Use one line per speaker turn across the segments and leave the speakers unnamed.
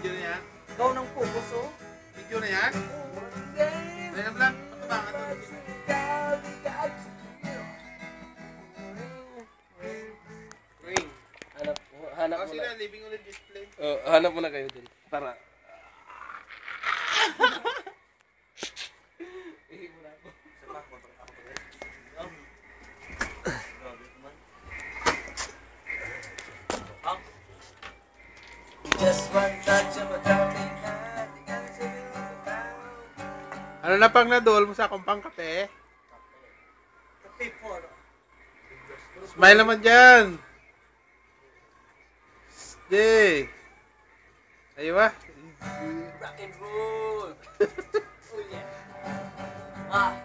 Video na yan?
Ikaw ng focus, oh.
Video na yan? Kaya naman lang, patabangan ito.
Ring. Hanap mo
Kasi
na.
na, living on the display.
Oh, hanap mo na kayo din. Para.
Just one touch of a darling hand.
Ano na pang nadol mo sa kumpang kape?
Kape po.
Smile naman dyan! Stay! Ayaw ba?
Rock and roll. Oh yeah. Ah.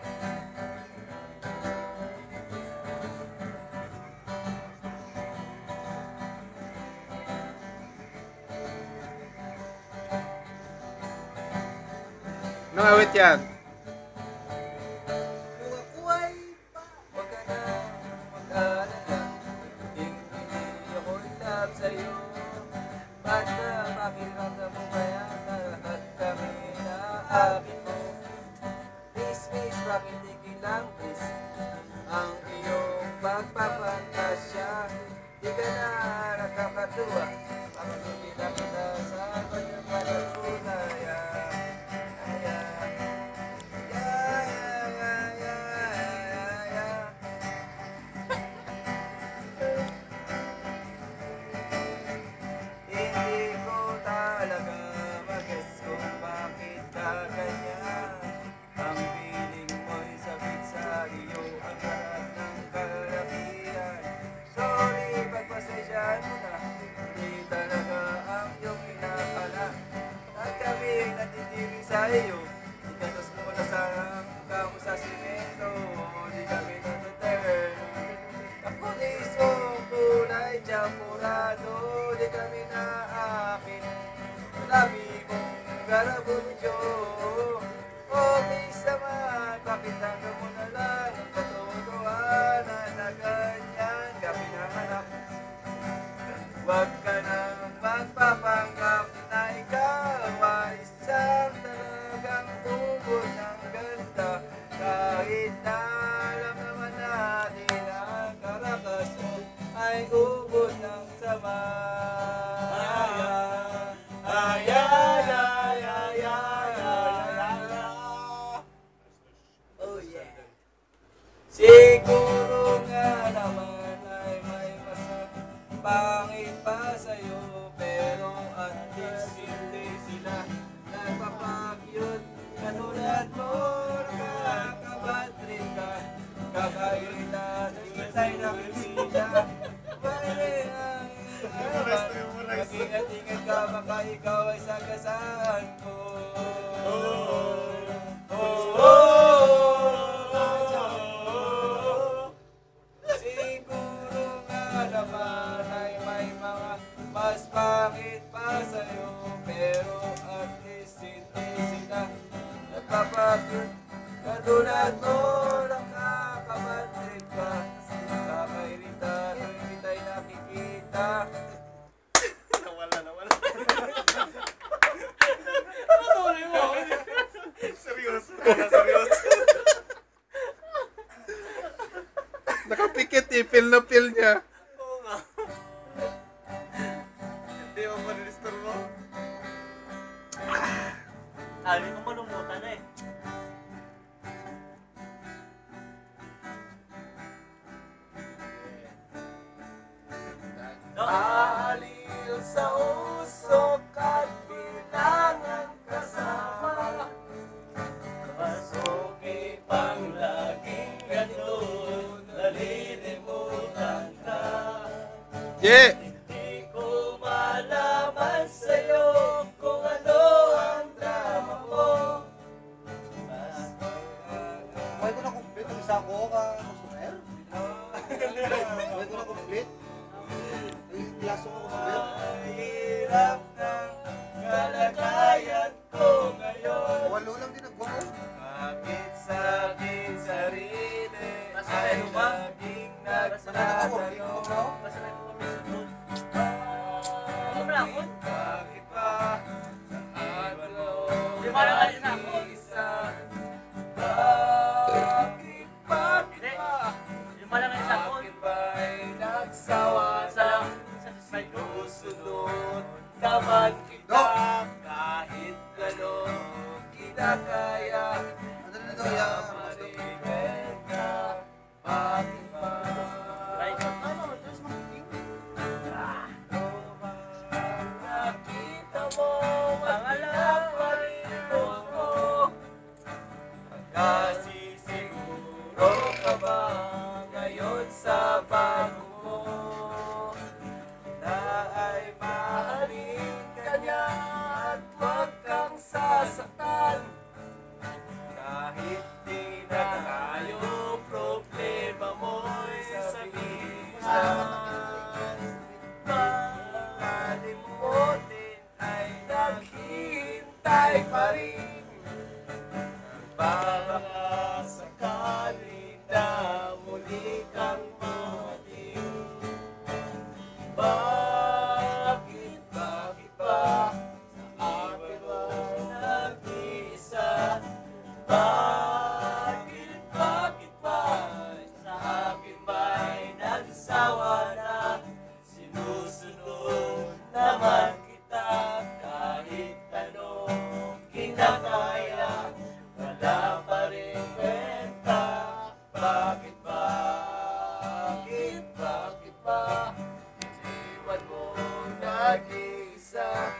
Anong awit yan?
Kung ako ay wag ka na mag-alala. Hindi ako in love sa'yo. Basta pakiramdam mo kaya na lahat kami na akin mo. Please, please, bakit di lang please? Ang iyong pagpapantasya, di ka na nakakatuwa. Pakalutin na kita sa kanyang palatunaya. Hindi ko talaga mag-guess kung bakit ka ganyan. Ang feeling mo'y sabit sa iyo ang lahat ng kalakihan. Sorry, pagpasensyaan mo na, hindi talaga ang iyong pinakala. At kami natitiri sa iyo, ikatas mo na sa mukha mo sa simento. Di kami natuturn. Ako mismo kulay champurado, di kami na akin. Labi mong garabunjo. Oh, please naman, pakitanga mo na lang ang katotohanan na ganyan ka pinanganak. Huwag ka nang magpapanggap na ikaw ay isang talagang tubod ng ganda. Kahit na alam naman natin ang karakas mo ay ubod ng sama. Ay, ay, ay, ay, ay, ay, ay. Oh yeah. Siguro nga naman ay may mas pangit pa sa'yo, pero at least hindi sila nagpapakyut. Katulad mo, nakakabad rin ka. Kakairita, tingitay na kisila. Mag-ingat-ingat ka, baka ikaw ay sagasaan ko. Siguro nga naman ay may mga mas pangit pa sa'yo, pero at least hindi sila nagpapakyut. Katulad mo, nakakabatid ka. Kakairita, hindi tayo nakikita.
Nawala.
Ano tuloy mo?
Seryoso. Nakapikit eh, feel na feel niya.
Oo nga.
Hindi mo ma-restore mo.
Sabi ko malumutan na eh. Aliw sa usok at bilangan kasama. Masuki pang laging ganito, nalilimutan ka.
Yeah!
Hindi ko malaman sa'yo kung ano ang drama mo.
Buhay ko na complete. Nag-isa ako ka customer. Buhay ko na complete. Nag-ilasong ako customer.
Mahirap ng kalagayan ko ngayon.
Walo lang din nagbuo.
Bakit sa aking sarili ay
Ano ba?
laging
Nagtatanong.
nagtatanong? Bakit ba nagsawa na sinusunod naman kita kahit gano'n kinakaya.
Ano na daw yan?
Marinig ka, bakit ba? Nakita mo ang pinapalito ko. Pagkasisiguro ka ba ngayon sa bago mo na ay mahalin ka niya at huwag kang sasaktan kahit di na tayo problema mo'y sabihin makalimutin ay naghihintay pa rin baka sakali na muli kang dumating. Bakit ba sa akin ba nag-iisa? Bakit ba sa akin ba'y nagsawa na? Sinusunod naman kita kahit anong kinakaya. Wala pa rin kwenta. Bakit ba iwan mo nag-iisa?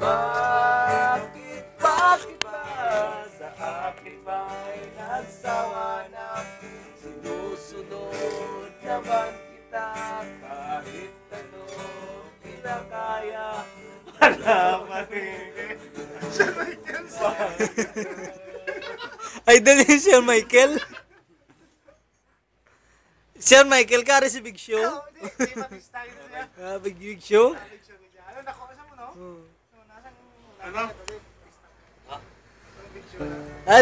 Bakit ba sa akin ba'y nagsawa na? Sinusunod naman kita kahit ano kinakaya. Wala pa rin.
Idol ni Shawn Michael. Shawn Michael kare si Big Show. Big Show.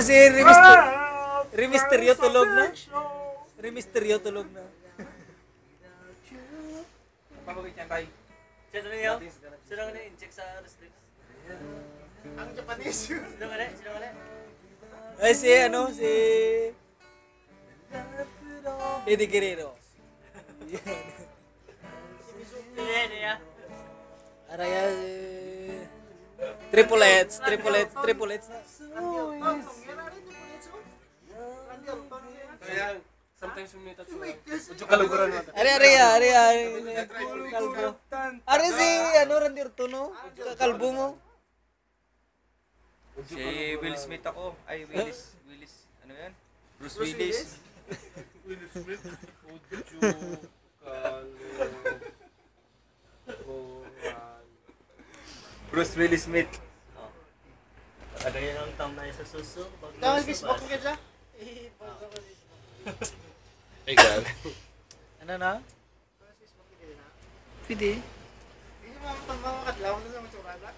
Si Remisterio tulog na. Remisterio tulog na.
Pabagay niyan tayo.
Sino na yun? Sino na in-check sa wrestling?
Ang Japanese yun.
Sino ka na?
Si Eddie Guerrero.
Hindi niya.
Araya Triple H.
Kaya, sometimes may tatlo. Medyo kaluguran mo.
Araya. Kalbo. Are si Randy Orton, no? Kalbo mo.
Si Will Smith ako. Ay, Willis. Ano yan? Bruce Willis.
Will Smith.
Bruce Willis Smith.
Ano yun ang thumbnail sa suso?
Tama yung Facebook ko kaya.
Ay, grabe.
Ano na? Pwede.
Hindi mo mga kadlaw na sa mga tsurada.